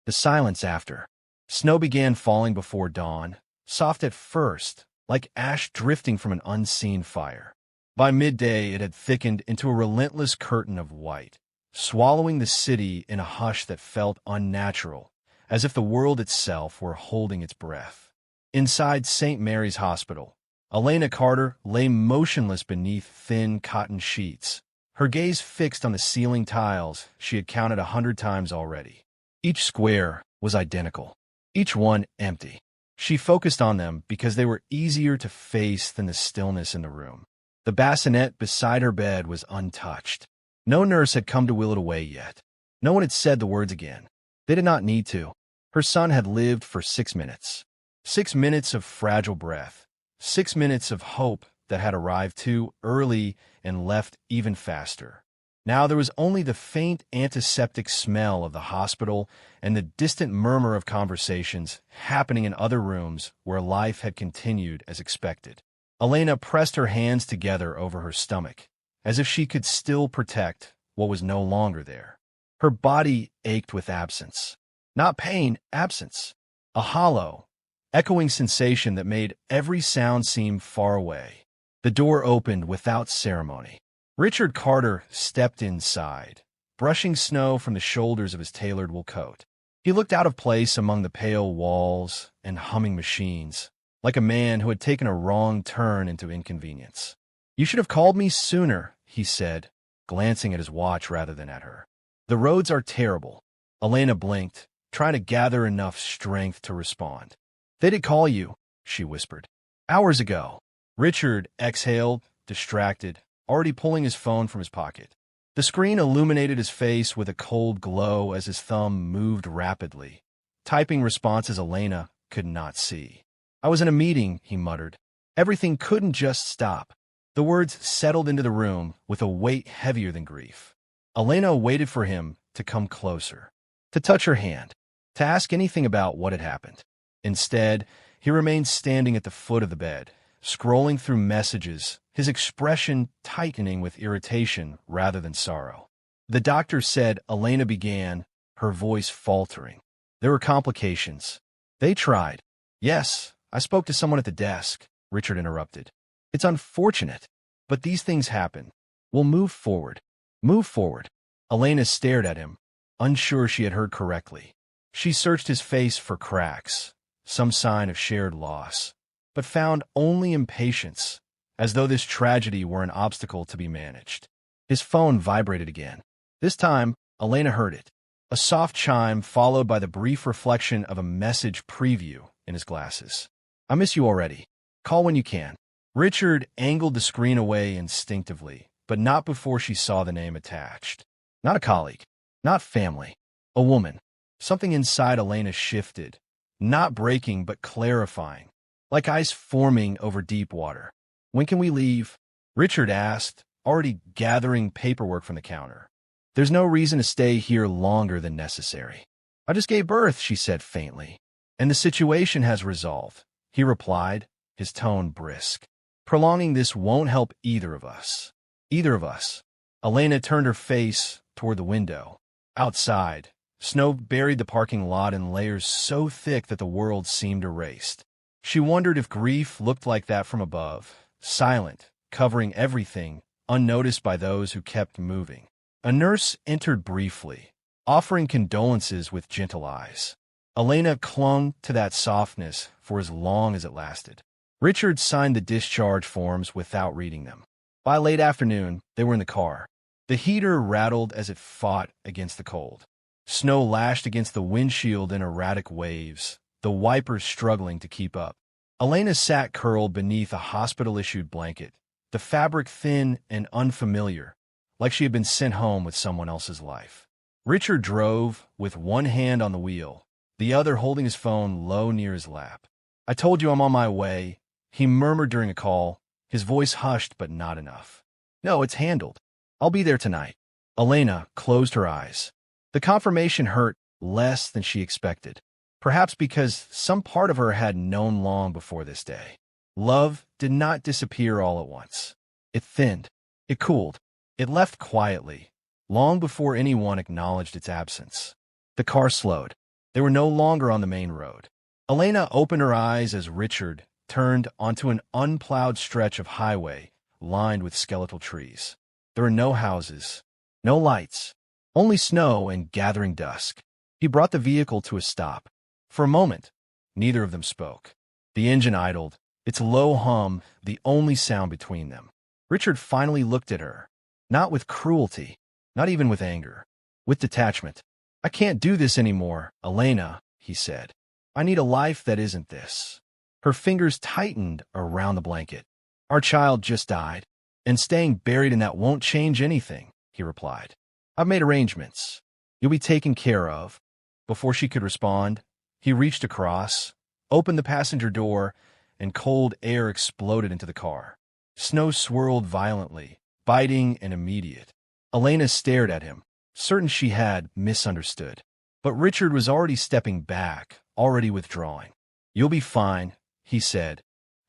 The silence after. Snow began falling before dawn, soft at first, like ash drifting from an unseen fire. By midday, it had thickened into a relentless curtain of white, swallowing the city in a hush that felt unnatural, as if the world itself were holding its breath. Inside St. Mary's Hospital, Elena Carter lay motionless beneath thin cotton sheets, her gaze fixed on the ceiling tiles she had counted 100 times already. Each square was identical, each one empty. She focused on them because they were easier to face than the stillness in the room. The bassinet beside her bed was untouched. No nurse had come to wheel it away yet. No one had said the words again. They did not need to. Her son had lived for 6 minutes. 6 minutes of fragile breath. 6 minutes of hope that had arrived too early and left even faster. Now there was only the faint antiseptic smell of the hospital and the distant murmur of conversations happening in other rooms where life had continued as expected. Elena pressed her hands together over her stomach, as if she could still protect what was no longer there. Her body ached with absence. Not pain, absence. A hollow, echoing sensation that made every sound seem far away. The door opened without ceremony. Richard Carter stepped inside, brushing snow from the shoulders of his tailored wool coat. He looked out of place among the pale walls and humming machines, like a man who had taken a wrong turn into inconvenience. "You should have called me sooner," he said, glancing at his watch rather than at her. "The roads are terrible." Elena blinked, trying to gather enough strength to respond. "They did call you," she whispered. "Hours ago." Richard exhaled, distracted, already pulling his phone from his pocket. The screen illuminated his face with a cold glow as his thumb moved rapidly, typing responses Elena could not see. "I was in a meeting," he muttered. "Everything couldn't just stop." The words settled into the room with a weight heavier than grief. Elena waited for him to come closer, to touch her hand, to ask anything about what had happened. Instead, he remained standing at the foot of the bed, scrolling through messages, his expression tightening with irritation rather than sorrow. "The doctor said," Elena began, her voice faltering. "There were complications. They tried." "Yes, I spoke to someone at the desk," Richard interrupted. "It's unfortunate, but these things happen. We'll move forward." "Move forward." Elena stared at him, unsure she had heard correctly. She searched his face for cracks, some sign of shared loss, but found only impatience, as though this tragedy were an obstacle to be managed. His phone vibrated again. This time, Elena heard it, a soft chime followed by the brief reflection of a message preview in his glasses. "I miss you already. Call when you can." Richard angled the screen away instinctively, but not before she saw the name attached. Not a colleague, not family, a woman. Something inside Elena shifted, not breaking but clarifying, like ice forming over deep water. "When can we leave?" Richard asked, already gathering paperwork from the counter. "There's no reason to stay here longer than necessary." "I just gave birth," she said faintly. "And the situation has resolved," he replied, his tone brisk. "Prolonging this won't help either of us." Either of us. Elena turned her face toward the window. Outside, snow buried the parking lot in layers so thick that the world seemed erased. She wondered if grief looked like that from above, silent, covering everything, unnoticed by those who kept moving. A nurse entered briefly, offering condolences with gentle eyes. Elena clung to that softness for as long as it lasted. Richard signed the discharge forms without reading them. By late afternoon, they were in the car. The heater rattled as it fought against the cold. Snow lashed against the windshield in erratic waves, the wipers struggling to keep up. Elena sat curled beneath a hospital-issued blanket, the fabric thin and unfamiliar, like she had been sent home with someone else's life. Richard drove, with one hand on the wheel, the other holding his phone low near his lap. "I told you I'm on my way," he murmured during a call, his voice hushed but not enough. "No, it's handled. I'll be there tonight." Elena closed her eyes. The confirmation hurt less than she expected, perhaps because some part of her had known long before this day. Love did not disappear all at once. It thinned. It cooled. It left quietly, long before anyone acknowledged its absence. The car slowed. They were no longer on the main road. Elena opened her eyes as Richard turned onto an unplowed stretch of highway lined with skeletal trees. There were no houses, no lights, only snow and gathering dusk. He brought the vehicle to a stop. For a moment, neither of them spoke. The engine idled, its low hum the only sound between them. Richard finally looked at her, not with cruelty, not even with anger, with detachment. "I can't do this anymore, Elena," he said. "I need a life that isn't this." Her fingers tightened around the blanket. "Our child just died, and staying buried in that won't change anything," he replied. "I've made arrangements. You'll be taken care of." Before she could respond, he reached across, opened the passenger door, and cold air exploded into the car. Snow swirled violently, biting and immediate. Elena stared at him, certain she had misunderstood. But Richard was already stepping back, already withdrawing. "You'll be fine," he said,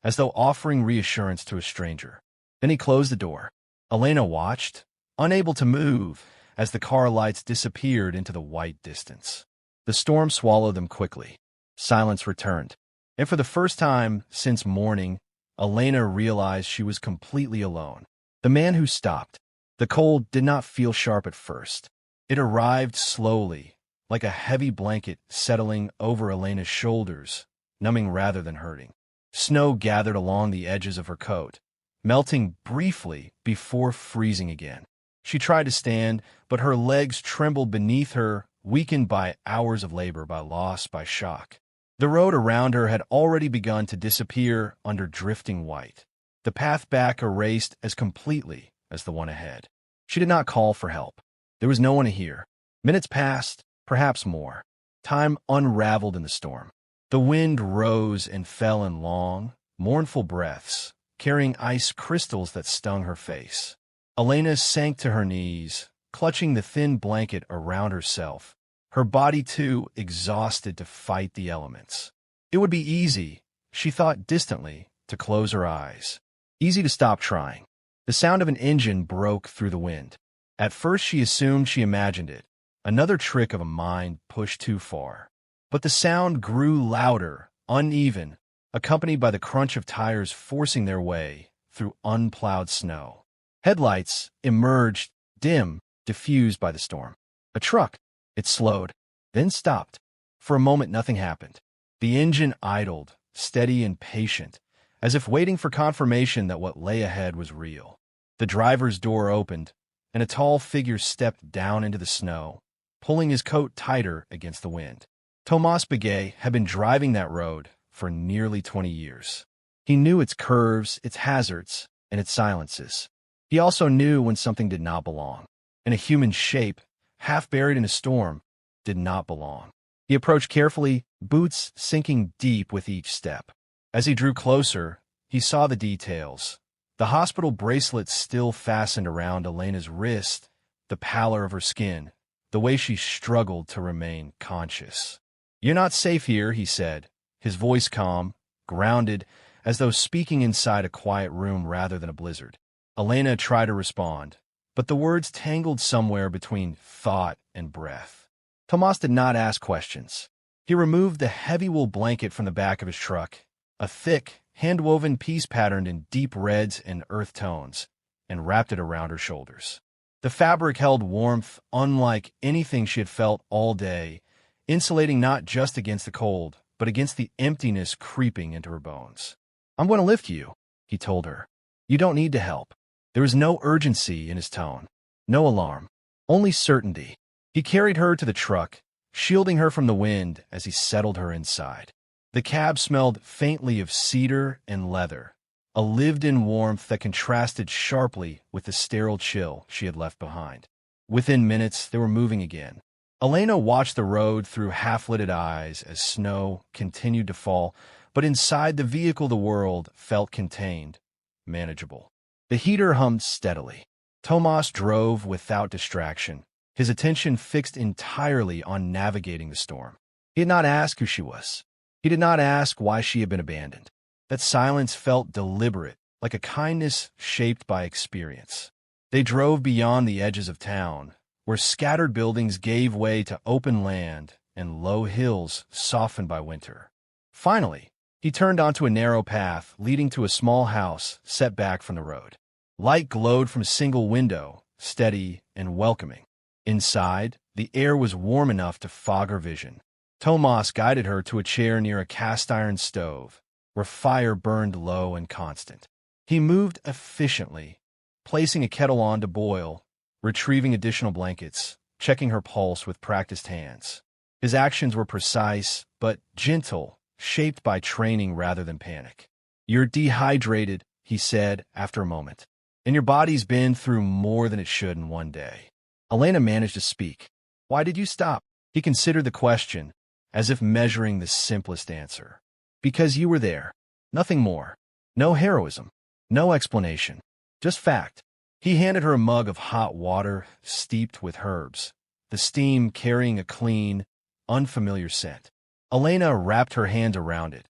as though offering reassurance to a stranger. Then he closed the door. Elena watched, unable to move, as the car lights disappeared into the white distance. The storm swallowed them quickly. Silence returned. And for the first time since morning, Elena realized she was completely alone. The man who stopped. The cold did not feel sharp at first. It arrived slowly, like a heavy blanket settling over Elena's shoulders, numbing rather than hurting. Snow gathered along the edges of her coat, melting briefly before freezing again. She tried to stand, but her legs trembled beneath her, weakened by hours of labor, by loss, by shock. The road around her had already begun to disappear under drifting white, the path back erased as completely as the one ahead. She did not call for help. There was no one to hear. Minutes passed, perhaps more. Time unraveled in the storm. The wind rose and fell in long, mournful breaths, carrying ice crystals that stung her face. Elena sank to her knees, clutching the thin blanket around herself, her body too exhausted to fight the elements. It would be easy, she thought distantly, to close her eyes. Easy to stop trying. The sound of an engine broke through the wind. At first she assumed she imagined it, another trick of a mind pushed too far. But the sound grew louder, uneven, accompanied by the crunch of tires forcing their way through unplowed snow. Headlights emerged, dim, diffused by the storm. A truck. It slowed, then stopped. For a moment nothing happened. The engine idled, steady and patient, as if waiting for confirmation that what lay ahead was real. The driver's door opened, and a tall figure stepped down into the snow, pulling his coat tighter against the wind. Tomas Begay had been driving that road for nearly 20 years. He knew its curves, its hazards, and its silences. He also knew when something did not belong, and a human shape, half buried in a storm, did not belong. He approached carefully, boots sinking deep with each step. As he drew closer, he saw the details. The hospital bracelet still fastened around Elena's wrist, the pallor of her skin, the way she struggled to remain conscious. "You're not safe here," he said, his voice calm, grounded, as though speaking inside a quiet room rather than a blizzard. Elena tried to respond, but the words tangled somewhere between thought and breath. Tomas did not ask questions. He removed the heavy wool blanket from the back of his truck, a thick, hand-woven piece patterned in deep reds and earth tones, and wrapped it around her shoulders. The fabric held warmth unlike anything she had felt all day, insulating not just against the cold, but against the emptiness creeping into her bones. "I'm going to lift you," he told her. "You don't need to help." There was no urgency in his tone, no alarm, only certainty. He carried her to the truck, shielding her from the wind as he settled her inside. The cab smelled faintly of cedar and leather, a lived-in warmth that contrasted sharply with the sterile chill she had left behind. Within minutes, they were moving again. Elena watched the road through half-lidded eyes as snow continued to fall, but inside the vehicle the world felt contained, manageable. The heater hummed steadily. Tomas drove without distraction, his attention fixed entirely on navigating the storm. He did not ask who she was. He did not ask why she had been abandoned. That silence felt deliberate, like a kindness shaped by experience. They drove beyond the edges of town, where scattered buildings gave way to open land and low hills softened by winter. Finally, he turned onto a narrow path leading to a small house set back from the road. Light glowed from a single window, steady and welcoming. Inside, the air was warm enough to fog her vision. Tomas guided her to a chair near a cast-iron stove, where fire burned low and constant. He moved efficiently, placing a kettle on to boil, retrieving additional blankets, checking her pulse with practiced hands. His actions were precise, but gentle, shaped by training rather than panic. "You're dehydrated," he said after a moment, "and your body's been through more than it should in one day." Elena managed to speak. "Why did you stop?" He considered the question, as if measuring the simplest answer. "Because you were there. Nothing more. No heroism. No explanation. Just fact." He handed her a mug of hot water steeped with herbs, the steam carrying a clean, unfamiliar scent. Elena wrapped her hand around it,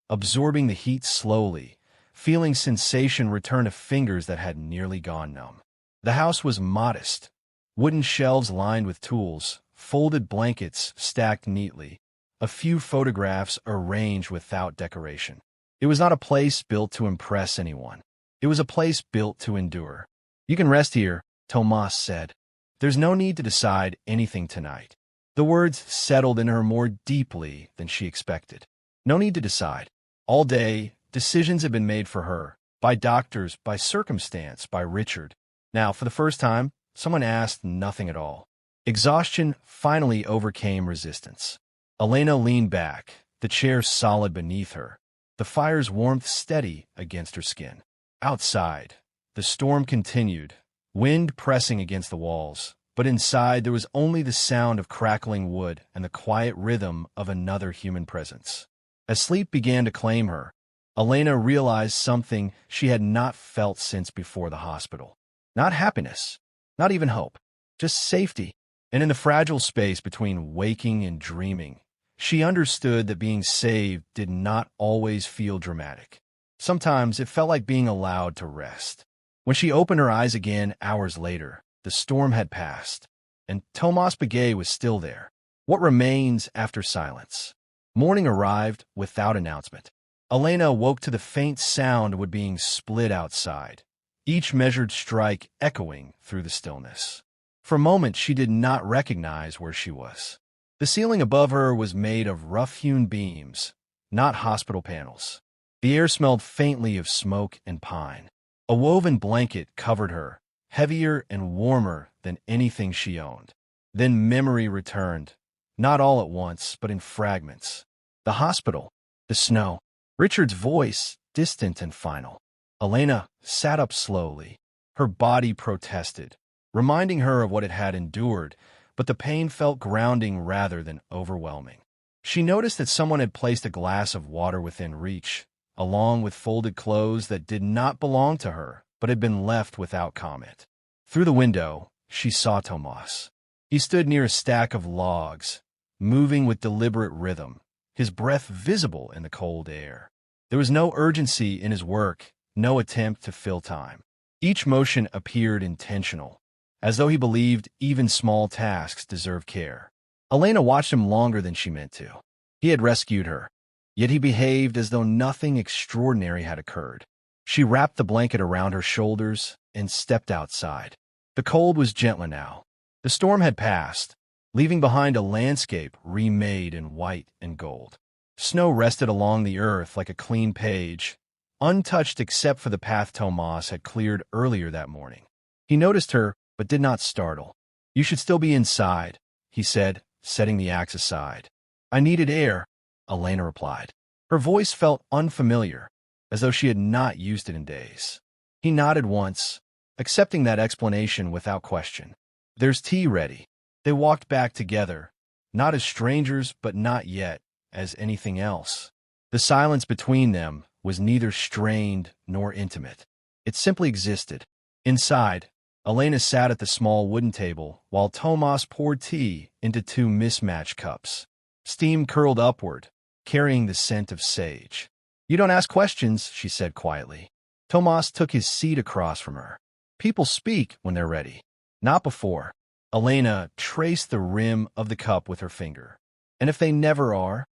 absorbing the heat slowly, feeling sensation return to fingers that had nearly gone numb. The house was modest. Wooden shelves lined with tools, folded blankets stacked neatly, a few photographs arranged without decoration. It was not a place built to impress anyone. It was a place built to endure. "You can rest here," Tomas said. "There's no need to decide anything tonight." The words settled in her more deeply than she expected. No need to decide. All day, decisions had been made for her, by doctors, by circumstance, by Richard. Now, for the first time, someone asked nothing at all. Exhaustion finally overcame resistance. Elena leaned back, the chair solid beneath her, the fire's warmth steady against her skin. Outside, the storm continued, wind pressing against the walls, but inside there was only the sound of crackling wood and the quiet rhythm of another human presence. As sleep began to claim her, Elena realized something she had not felt since before the hospital. Not happiness, not even hope, just safety. And in the fragile space between waking and dreaming, she understood that being saved did not always feel dramatic. Sometimes it felt like being allowed to rest. When she opened her eyes again hours later, the storm had passed, and Tomas Begay was still there. What remains after silence? Morning arrived without announcement. Elena woke to the faint sound of wood being split outside, each measured strike echoing through the stillness. For a moment, she did not recognize where she was. The ceiling above her was made of rough-hewn beams, not hospital panels. The air smelled faintly of smoke and pine. A woven blanket covered her, heavier and warmer than anything she owned. Then memory returned, not all at once, but in fragments. The hospital, the snow, Richard's voice, distant and final. Elena sat up slowly. Her body protested, reminding her of what it had endured, but the pain felt grounding rather than overwhelming. She noticed that someone had placed a glass of water within reach, along with folded clothes that did not belong to her, but had been left without comment. Through the window, she saw Tomas. He stood near a stack of logs, moving with deliberate rhythm, his breath visible in the cold air. There was no urgency in his work, no attempt to fill time. Each motion appeared intentional, as though he believed even small tasks deserved care. Elena watched him longer than she meant to. He had rescued her, yet he behaved as though nothing extraordinary had occurred. She wrapped the blanket around her shoulders and stepped outside. The cold was gentler now. The storm had passed, leaving behind a landscape remade in white and gold. Snow rested along the earth like a clean page, untouched except for the path Tomas had cleared earlier that morning. He noticed her, but did not startle. "You should still be inside," he said, setting the axe aside. "I needed air," Elena replied. Her voice felt unfamiliar, as though she had not used it in days. He nodded once, accepting that explanation without question. "There's tea ready." They walked back together, not as strangers, but not yet as anything else. The silence between them was neither strained nor intimate. It simply existed. Inside, Elena sat at the small wooden table while Tomas poured tea into two mismatched cups. Steam curled upward, carrying the scent of sage. "You don't ask questions," she said quietly. Tomas took his seat across from her. "People speak when they're ready, not before." Elena traced the rim of the cup with her finger. And if they never are,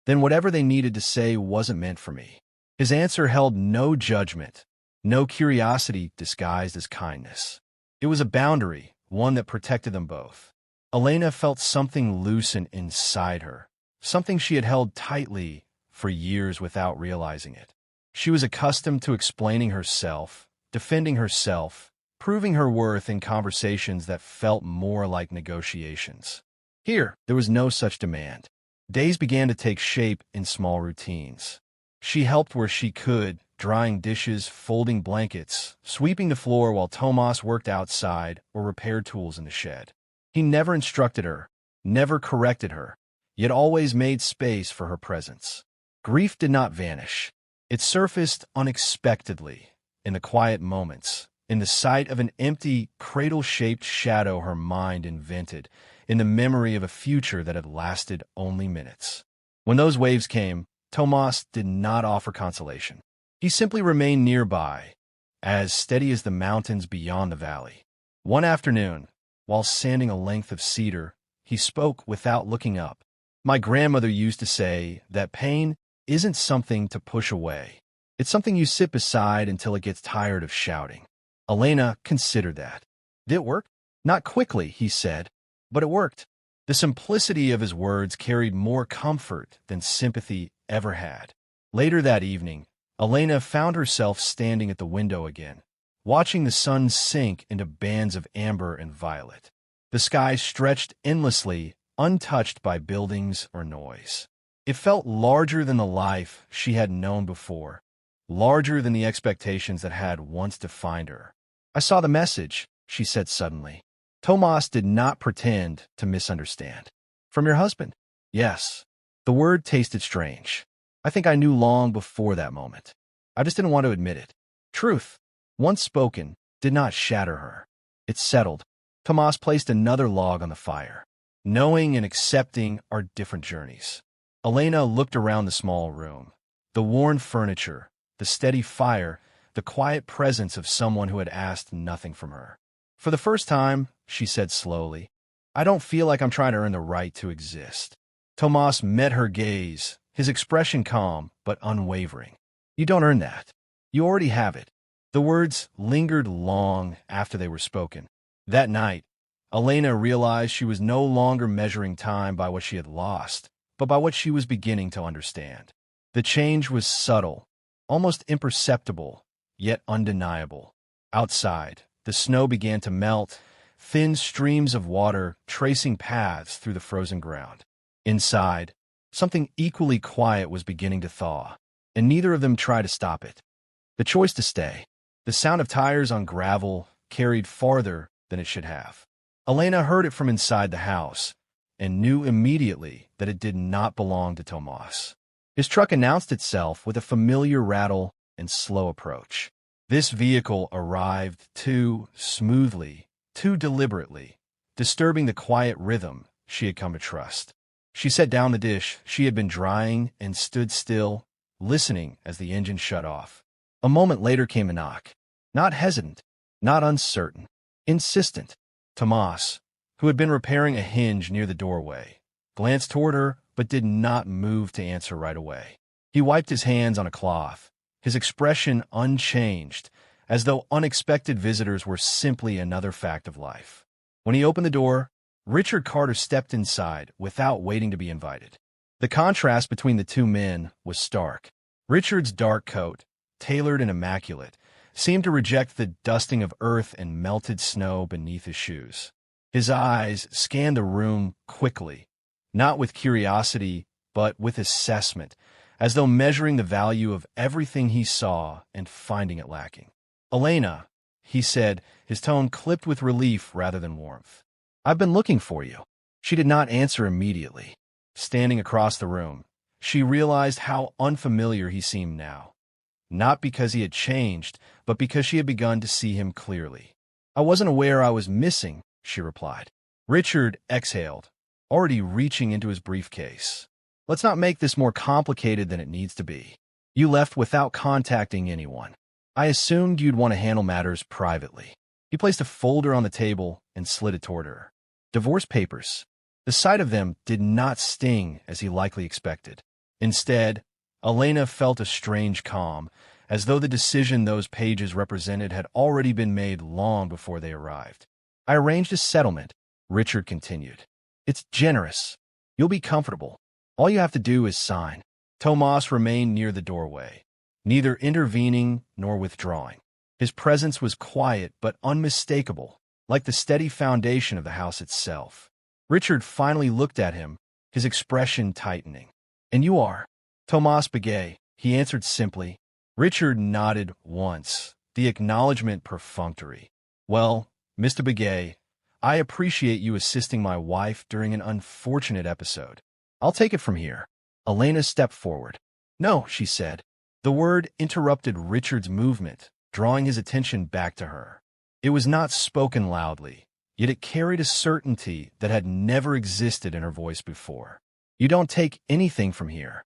then whatever they needed to say wasn't meant for me. His answer held no judgment, no curiosity disguised as kindness. It was a boundary, one that protected them both. Elena felt something loosen inside her, something she had held tightly for years without realizing it. She was accustomed to explaining herself, defending herself, proving her worth in conversations that felt more like negotiations. Here, there was no such demand. Days began to take shape in small routines. She helped where she could, drying dishes, folding blankets, sweeping the floor while Tomas worked outside or repaired tools in the shed. He never instructed her, never corrected her, yet always made space for her presence. Grief did not vanish. It surfaced unexpectedly, in the quiet moments, in the sight of an empty, cradle-shaped shadow her mind invented, in the memory of a future that had lasted only minutes. When those waves came, Tomas did not offer consolation. He simply remained nearby, as steady as the mountains beyond the valley. One afternoon, while sanding a length of cedar, he spoke without looking up. My grandmother used to say that pain isn't something to push away. It's something you sit beside until it gets tired of shouting. Elena considered that. Did it work? Not quickly, he said, but it worked. The simplicity of his words carried more comfort than sympathy ever had. Later that evening, Elena found herself standing at the window again, watching the sun sink into bands of amber and violet. The sky stretched endlessly, untouched by buildings or noise. It felt larger than the life she had known before, larger than the expectations that had once defined her. I saw the message, she said suddenly. Tomas did not pretend to misunderstand. From your husband? Yes. The word tasted strange. I think I knew long before that moment. I just didn't want to admit it. Truth, once spoken, did not shatter her. It settled. Tomas placed another log on the fire. Knowing and accepting are different journeys. Elena looked around the small room. The worn furniture, the steady fire, the quiet presence of someone who had asked nothing from her. For the first time, she said slowly, I don't feel like I'm trying to earn the right to exist. Tomas met her gaze, his expression calm but unwavering. You don't earn that. You already have it. The words lingered long after they were spoken. That night, Elena realized she was no longer measuring time by what she had lost, but by what she was beginning to understand. The change was subtle, almost imperceptible, yet undeniable. Outside, the snow began to melt, thin streams of water tracing paths through the frozen ground. Inside, something equally quiet was beginning to thaw, and neither of them tried to stop it. The choice to stay, the sound of tires on gravel, carried farther than it should have. Elena heard it from inside the house, and knew immediately that it did not belong to Tomas. His truck announced itself with a familiar rattle and slow approach. This vehicle arrived too smoothly, too deliberately, disturbing the quiet rhythm she had come to trust. She set down the dish she had been drying and stood still, listening as the engine shut off. A moment later came a knock. Not hesitant, not uncertain, insistent. Tomas, who had been repairing a hinge near the doorway, glanced toward her but did not move to answer right away. He wiped his hands on a cloth, his expression unchanged, as though unexpected visitors were simply another fact of life. When he opened the door, Richard Carter stepped inside without waiting to be invited. The contrast between the two men was stark. Richard's dark coat, tailored and immaculate, seemed to reject the dusting of earth and melted snow beneath his shoes. His eyes scanned the room quickly, not with curiosity, but with assessment, as though measuring the value of everything he saw and finding it lacking. Elena, he said, his tone clipped with relief rather than warmth. I've been looking for you. She did not answer immediately. Standing across the room, she realized how unfamiliar he seemed now. Not because he had changed, but because she had begun to see him clearly. I wasn't aware I was missing, she replied. Richard exhaled, already reaching into his briefcase. Let's not make this more complicated than it needs to be. You left without contacting anyone. I assumed you'd want to handle matters privately. He placed a folder on the table and slid it toward her. Divorce papers. The sight of them did not sting as he likely expected. Instead, Elena felt a strange calm, as though the decision those pages represented had already been made long before they arrived. I arranged a settlement, Richard continued. It's generous. You'll be comfortable. All you have to do is sign. Tomas remained near the doorway, neither intervening nor withdrawing. His presence was quiet but unmistakable, like the steady foundation of the house itself. Richard finally looked at him, his expression tightening. And you are? Tomas Begay, he answered simply. Richard nodded once, the acknowledgement perfunctory. Well, Mr. Begay, I appreciate you assisting my wife during an unfortunate episode. I'll take it from here. Elena stepped forward. No, she said. The word interrupted Richard's movement, drawing his attention back to her. It was not spoken loudly, yet it carried a certainty that had never existed in her voice before. You don't take anything from here.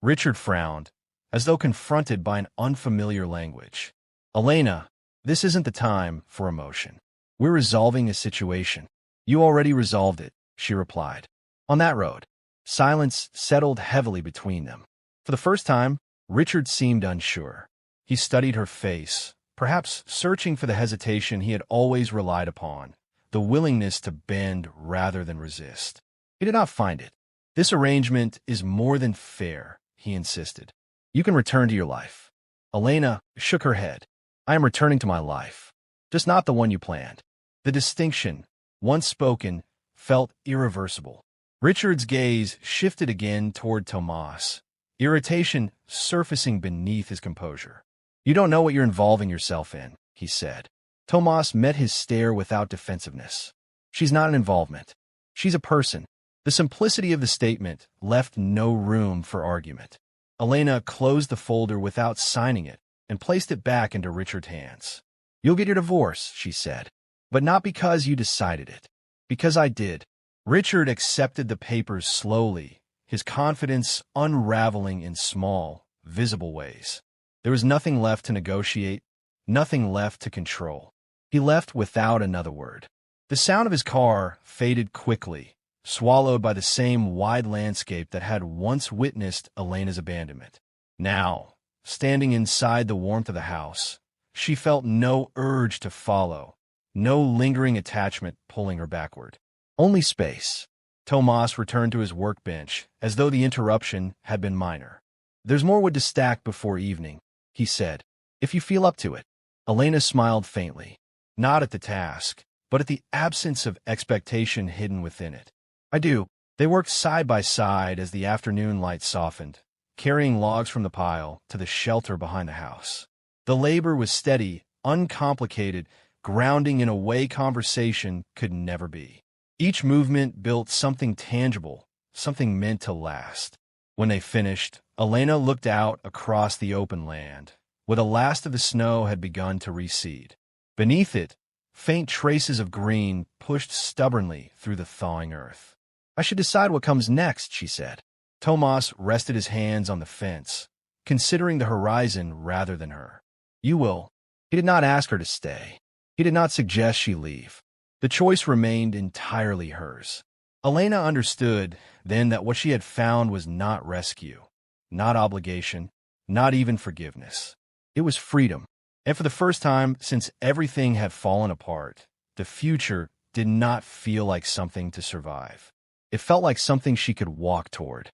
Richard frowned, as though confronted by an unfamiliar language. Elena, this isn't the time for emotion. We're resolving a situation. You already resolved it, she replied. On that road. Silence settled heavily between them. For the first time, Richard seemed unsure. He studied her face, perhaps searching for the hesitation he had always relied upon, the willingness to bend rather than resist. He did not find it. This arrangement is more than fair, he insisted. You can return to your life. Elena shook her head. I am returning to my life, just not the one you planned. The distinction, once spoken, felt irreversible. Richard's gaze shifted again toward Tomas, irritation surfacing beneath his composure. You don't know what you're involving yourself in, he said. Tomas met his stare without defensiveness. She's not an involvement. She's a person. The simplicity of the statement left no room for argument. Elena closed the folder without signing it and placed it back into Richard's hands. You'll get your divorce, she said, but not because you decided it. Because I did. Richard accepted the papers slowly, his confidence unraveling in small, visible ways. There was nothing left to negotiate, nothing left to control. He left without another word. The sound of his car faded quickly, swallowed by the same wide landscape that had once witnessed Elena's abandonment. Now, standing inside the warmth of the house, she felt no urge to follow, no lingering attachment pulling her backward. Only space. Tomas returned to his workbench, as though the interruption had been minor. There's more wood to stack before evening, he said, if you feel up to it. Elena smiled faintly, not at the task, but at the absence of expectation hidden within it. I do. They worked side by side as the afternoon light softened, carrying logs from the pile to the shelter behind the house. The labor was steady, uncomplicated, grounding in a way conversation could never be. Each movement built something tangible, something meant to last. When they finished, Elena looked out across the open land, where the last of the snow had begun to recede. Beneath it, faint traces of green pushed stubbornly through the thawing earth. I should decide what comes next, she said. Tomas rested his hands on the fence, considering the horizon rather than her. You will. He did not ask her to stay. He did not suggest she leave. The choice remained entirely hers. Elena understood then that what she had found was not rescue, not obligation, not even forgiveness. It was freedom. And for the first time since everything had fallen apart, the future did not feel like something to survive. It felt like something she could walk toward.